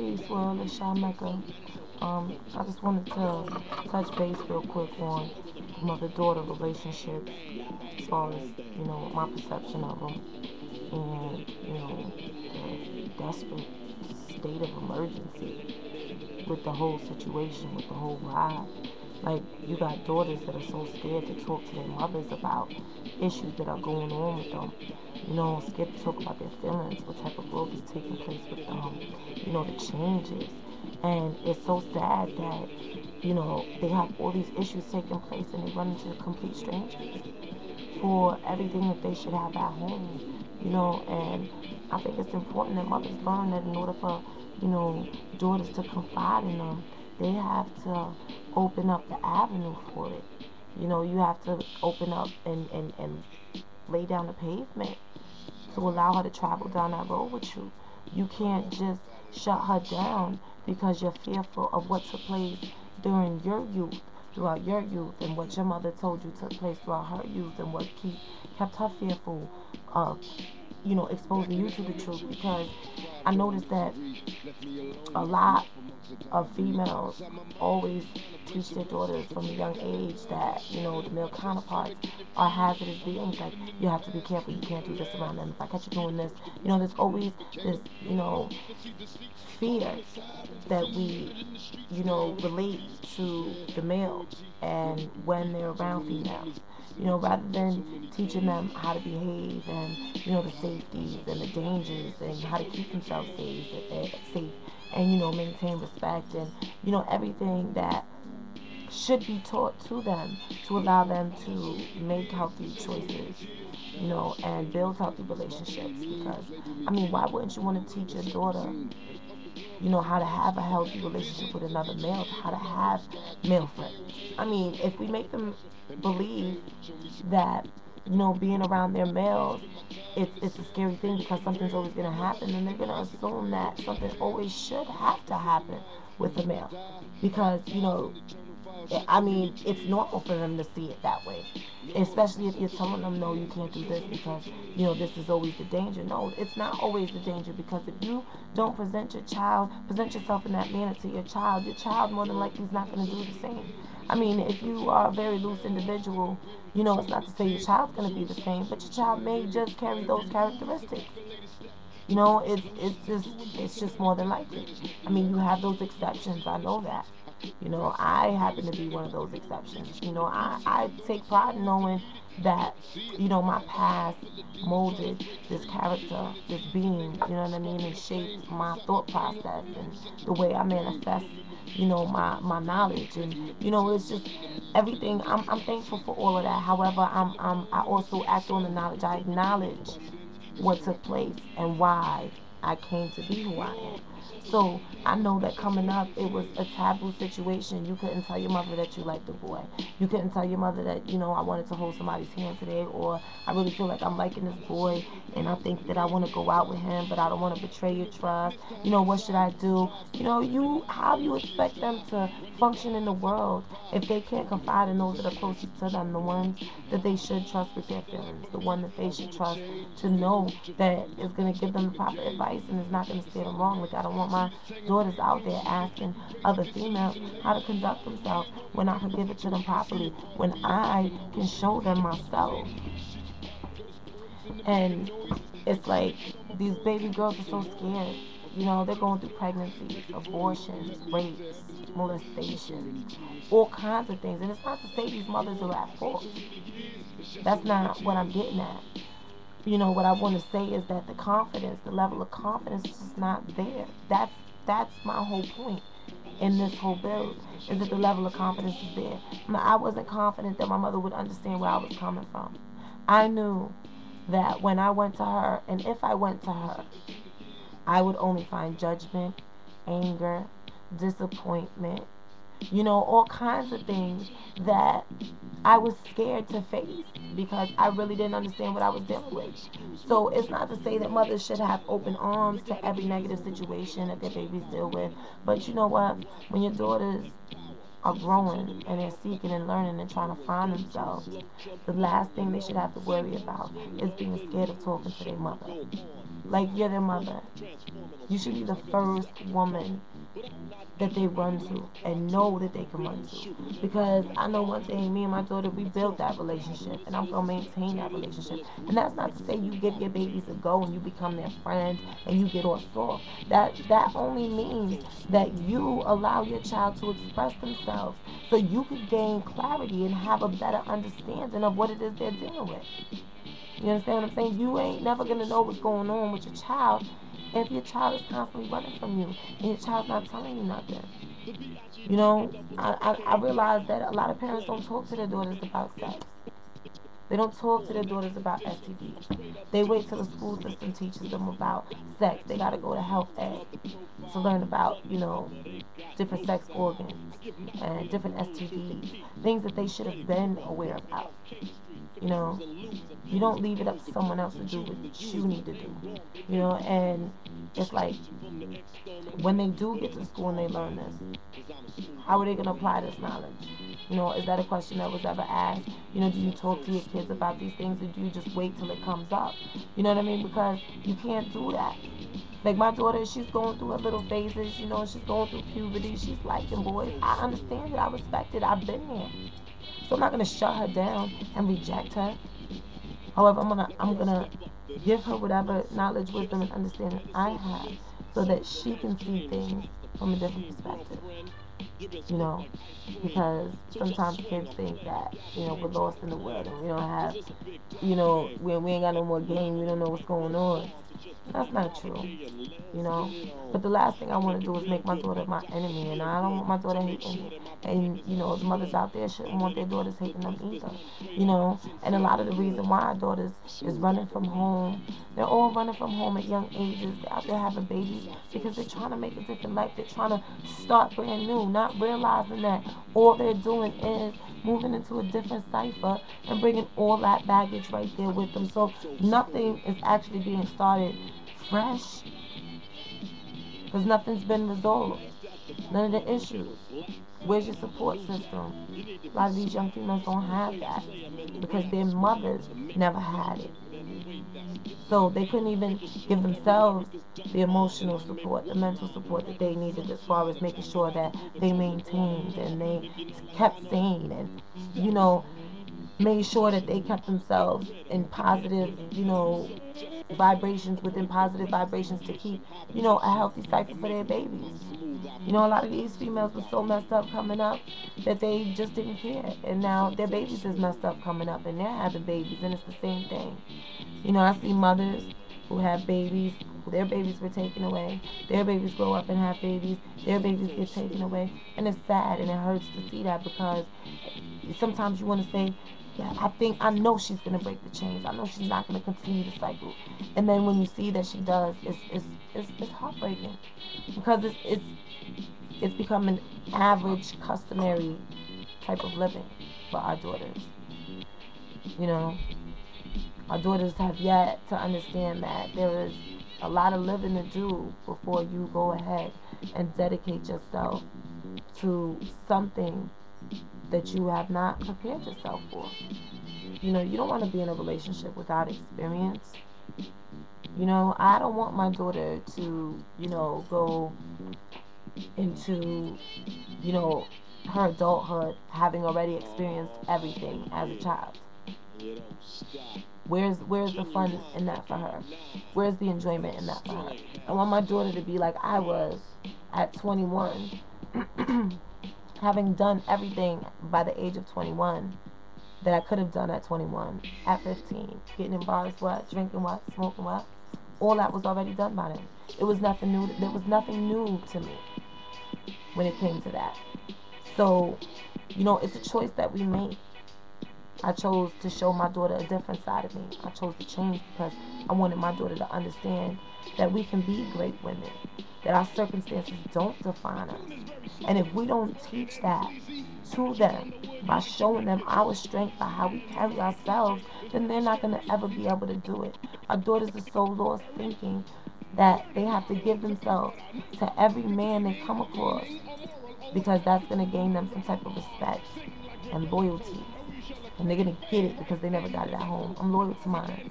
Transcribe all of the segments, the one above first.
Peace, world. It's Sha Mecca. I just wanted to touch base real quick on the mother-daughter relationships, as far as my perception of them, and the desperate state of emergency with the whole situation, with the whole ride. Like, you got daughters that are so scared to talk to their mothers about issues that are going on with them. Scared to talk about their feelings, what type of growth is taking place with them, the changes. And it's so sad that, they have all these issues taking place and they run into complete strangers for everything that they should have at home. And I think it's important that mothers learn that in order for, daughters to confide in them, they have to open up the avenue for it. You have to open up and lay down the pavement to allow her to travel down that road with you. You can't just shut her down because you're fearful of what took place during your youth, throughout your youth, and what your mother told you took place throughout her youth, and what kept her fearful of, exposing you to the truth. Because I noticed that a lot of females always teach their daughters from a young age that, the male counterparts are hazardous beings. Like, you have to be careful, you can't do this around them. If I catch you doing this, there's always this, fear that we, relate to the males and when they're around females. Rather than teaching them how to behave and, the safeties and the dangers and how to keep themselves safe and, maintain respect and, everything that should be taught to them to allow them to make healthy choices, and build healthy relationships. Because, why wouldn't you want to teach your daughter, how to have a healthy relationship with another male, how to have male friends? If we make them believe that, being around their males, it's a scary thing because something's always going to happen, and they're going to assume that something always should have to happen with a male. Because, it's normal for them to see it that way. Especially if you're telling them, no, you can't do this because, this is always the danger. No, it's not always the danger, because if you don't present yourself in that manner to your child more than likely is not going to do the same. If you are a very loose individual, it's not to say your child's going to be the same, but your child may just carry those characteristics. It's just more than likely. You have those exceptions. I know that. I happen to be one of those exceptions. I take pride in knowing that, my past molded this character, this being, and shaped my thought process and the way I manifest, my knowledge. And, it's just everything. I'm thankful for all of that. However, I also act on the knowledge. I acknowledge what took place and why I came to be who I am. So I know that coming up, it was a taboo situation. You couldn't tell your mother that you liked the boy. You couldn't tell your mother that, I wanted to hold somebody's hand today, or I really feel like I'm liking this boy and I think that I want to go out with him, but I don't want to betray your trust. What should I do? How do you expect them to function in the world if they can't confide in those that are closest to them, the ones that they should trust with their feelings, the one that they should trust to know that is going to give them the proper advice and is not going to steer them wrong. Like, I don't want my daughters out there asking other females how to conduct themselves when I could give it to them properly, when I can show them myself. And it's like these baby girls are so scared. They're going through pregnancies, abortions, rapes, molestation, all kinds of things. And it's not to say these mothers are at fault. That's not what I'm getting at. What I want to say is that the confidence, the level of confidence is just not there. That's my whole point in this whole build, is that the level of confidence is there. I wasn't confident that my mother would understand where I was coming from. I knew that when I went to her, and if I went to her, I would only find judgment, anger, disappointment, all kinds of things that I was scared to face because I really didn't understand what I was dealing with. So it's not to say that mothers should have open arms to every negative situation that their babies deal with. But you know what? When your daughters are growing and they're seeking and learning and trying to find themselves, the last thing they should have to worry about is being scared of talking to their mother. like you're their mother. You should be the first woman that they run to and know that they can run to. Because I know one thing, me and my daughter, we built that relationship and I'm going to maintain that relationship. And that's not to say you give your babies a go and you become their friend and you get all soft. That only means that you allow your child to express themselves so you can gain clarity and have a better understanding of what it is they're dealing with. You understand what I'm saying? You ain't never going to know what's going on with your child if your child is constantly running from you and your child's not telling you nothing. You know, I realize that a lot of parents don't talk to their daughters about sex. They don't talk to their daughters about STDs. They wait till the school system teaches them about sex. They got to go to health ed to learn about, different sex organs and different STDs, things that they should have been aware about. You know, you don't leave it up to someone else to do what you need to do. And it's like when they do get to school and they learn this, how are they going to apply this knowledge? Is that a question that was ever asked? Do you talk to your kids about these things or do you just wait till it comes up? You know what I mean? Because you can't do that. Like my daughter, she's going through her little phases, she's going through puberty, she's liking boys. I understand it, I respect it, I've been there. So I'm not gonna shut her down and reject her. However, I'm gonna give her whatever knowledge, wisdom, and understanding I have so that she can see things from a different perspective. you know, because sometimes kids think that, we're lost in the world and we don't have, we ain't got no more game, we don't know what's going on. That's not true, you know. But the last thing I want to do is make my daughter my enemy, and I don't want my daughter hating me. And the mothers out there shouldn't want their daughters hating them either, And a lot of the reason why our daughters is running from home, they're all running from home at young ages. They're out there having babies because they're trying to make a different life. They're trying to start brand new, not realizing that all they're doing is moving into a different cipher and bringing all that baggage right there with them. So nothing is actually being started fresh because nothing's been resolved. None of the issues. Where's your support system? A lot of these young females don't have that because their mothers never had it. So they couldn't even give themselves the emotional support, the mental support that they needed as far as making sure that they maintained and they kept sane and, made sure that they kept themselves in positive, vibrations within positive vibrations to keep, a healthy cycle for their babies. A lot of these females were so messed up coming up that they just didn't care. And now their babies is messed up coming up and they're having babies and it's the same thing. I see mothers who have babies, their babies were taken away. Their babies grow up and have babies. Their babies get taken away. And it's sad and it hurts to see that because sometimes you want to say, yeah, I know she's going to break the chains. I know she's not going to continue the cycle. And then when you see that she does, it's heartbreaking because it's become an average, customary type of living for our daughters. Our daughters have yet to understand that there is a lot of living to do before you go ahead and dedicate yourself to something that you have not prepared yourself for. You don't want to be in a relationship without experience. I don't want my daughter to, go into, her adulthood having already experienced everything as a child. Where's the fun in that for her? Where's the enjoyment in that for her? I want my daughter to be like I was at 21, having done everything by the age of 21 that I could have done at 21, at 15, getting in bars, what, drinking what, smoking what, all that was already done by them. It was nothing new. There was nothing new to me when it came to that. So, it's a choice that we make. I chose to show my daughter a different side of me. I chose to change because I wanted my daughter to understand that we can be great women, that our circumstances don't define us. And if we don't teach that to them by showing them our strength, by how we carry ourselves, then they're not going to ever be able to do it. Our daughters are so lost thinking that they have to give themselves to every man they come across because that's going to gain them some type of respect and loyalty. And they're going to get it because they never got it at home. I'm loyal to mine.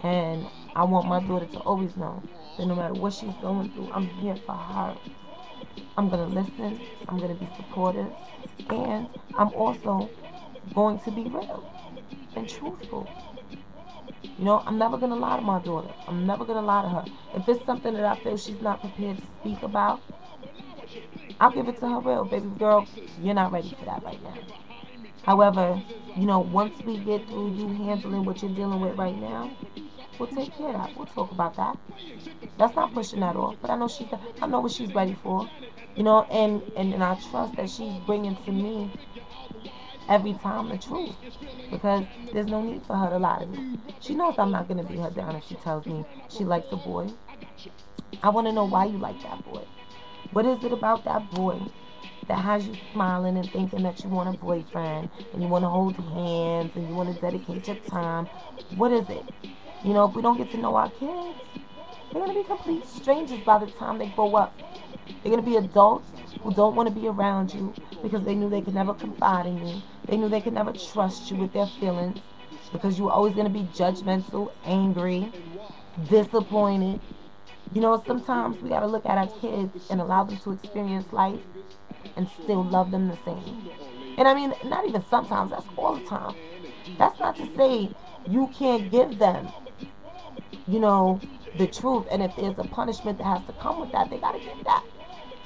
And I want my daughter to always know that no matter what she's going through, I'm here for her. I'm going to listen. I'm going to be supportive. And I'm also going to be real and truthful. You know, I'm never going to lie to my daughter. I'm never going to lie to her. If it's something that I feel she's not prepared to speak about, I'll give it to her real. Baby girl, you're not ready for that right now. However, you know, once we get through you handling what you're dealing with right now, we'll take care of that. We'll talk about that. That's not pushing that off. But I know what she's ready for. You know, and I trust that she's bringing to me every time the truth, because there's no need for her to lie to me. She knows I'm not going to beat her down if she tells me she likes a boy. I want to know why you like that boy. What is it about that boy that has you smiling and thinking that you want a boyfriend and you want to hold hands and you want to dedicate your time? What is it? You know, if we don't get to know our kids, they're going to be complete strangers by the time they grow up. They're going to be adults who don't want to be around you because they knew they could never confide in you. They knew they could never trust you with their feelings because you were always going to be judgmental, angry, disappointed. You know, sometimes we got to look at our kids and allow them to experience life and still love them the same. And I mean, not even sometimes, that's all the time. That's not to say you can't give them, you know, the truth. And if there's a punishment that has to come with that, they got to get that.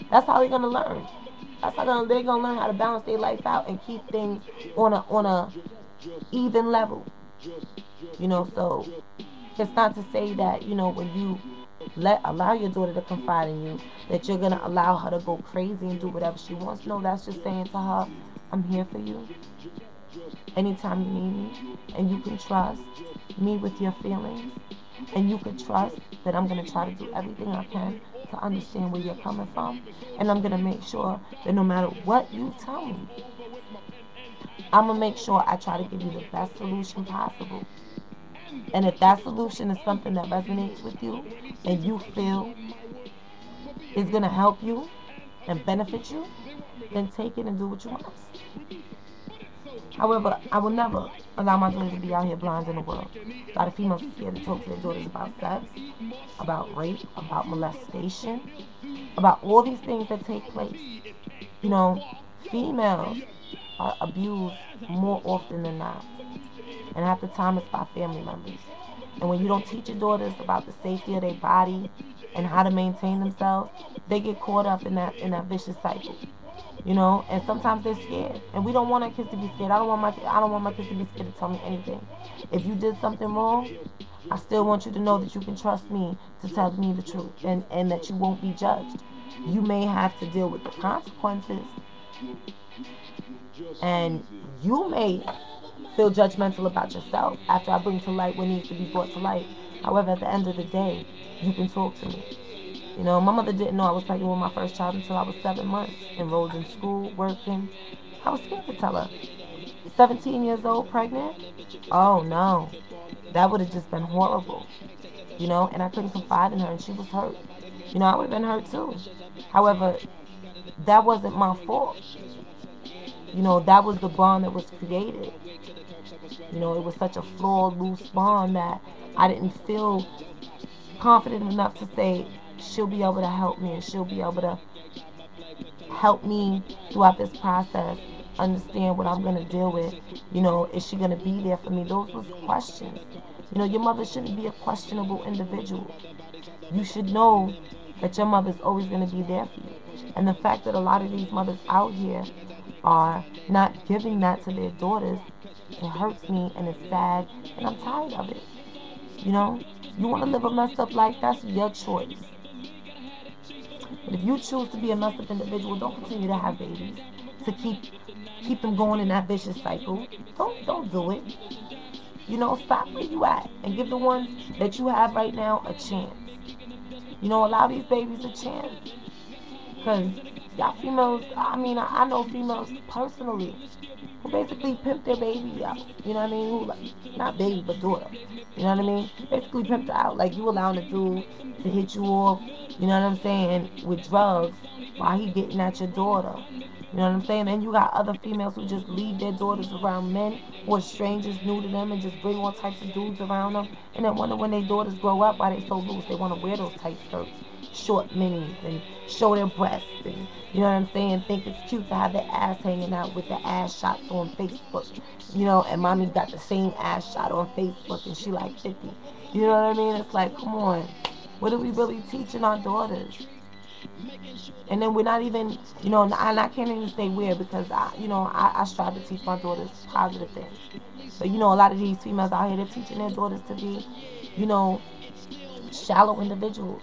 That's how they're going to learn. That's how they're going to learn how to balance their life out and keep things on a even level. You know, so it's not to say that, you know, when you allow your daughter to confide in you, that you're gonna allow her to go crazy and do whatever she wants. No, that's just saying to her, I'm here for you anytime you need me, and you can trust me with your feelings, and you can trust that I'm gonna try to do everything I can to understand where you're coming from, and I'm gonna make sure that no matter what you tell me, I'm gonna make sure I try to give you the best solution possible. And if that solution is something that resonates with you and you feel is going to help you and benefit you, then take it and do what you must. However, I will never allow my daughter to be out here blind in the world. A lot of females are scared to talk to their daughters about sex, about rape, about molestation, about all these things that take place. You know, females are abused more often than not. And half the time it's by family members. And when you don't teach your daughters about the safety of their body and how to maintain themselves, they get caught up in that vicious cycle. You know, and sometimes they're scared, and we don't want our kids to be scared. I don't want my kids to be scared to tell me anything. If you did something wrong, I still want you to know that you can trust me to tell me the truth, and that you won't be judged. You may have to deal with the consequences, and you may feel judgmental about yourself after I bring to light what needs to be brought to light. However, at the end of the day, you can talk to me. You know, my mother didn't know I was pregnant with my first child until I was 7 months, enrolled in school, working. I was scared to tell her. 17 years old, pregnant? Oh no, that would have just been horrible. You know, and I couldn't confide in her, and she was hurt. You know, I would have been hurt too. However, that wasn't my fault. You know, that was the bond that was created. You know, it was such a flawed, loose bond that I didn't feel confident enough to say she'll be able to help me, and she'll be able to help me throughout this process, understand what I'm going to deal with. You know, is she going to be there for me? Those was questions. You know, your mother shouldn't be a questionable individual. You should know that your mother's always going to be there for you. And the fact that a lot of these mothers out here are not giving that to their daughters, it hurts me and it's sad, and I'm tired of it. You know, you want to live a messed up life, that's your choice. But if you choose to be a messed up individual, don't continue to have babies to keep them going in that vicious cycle. Don't do it. You know, stop where you at and give the ones that you have right now a chance. You know, allow these babies a chance. Because y'all females, I mean, I know females personally who basically pimp their baby out. You know what I mean? Who, like, not baby, but daughter. You know what I mean? Basically pimped her out. Like, you allowing a dude to hit you off, you know what I'm saying, with drugs while he getting at your daughter. You know what I'm saying? And you got other females who just leave their daughters around men or strangers new to them and just bring all types of dudes around them. And then wonder when their daughters grow up why they so loose. They want to wear those tight skirts, short minis, and show their breasts. And you know what I'm saying? Think it's cute to have their ass hanging out with the ass shots on Facebook. You know, and mommy got the same ass shot on Facebook and she like 50. You know what I mean? It's like, come on. What are we really teaching our daughters? And then we're not even, you know, and I can't even say where because I strive to teach my daughters positive things. But you know, a lot of these females out here, they're teaching their daughters to be, you know, shallow individuals.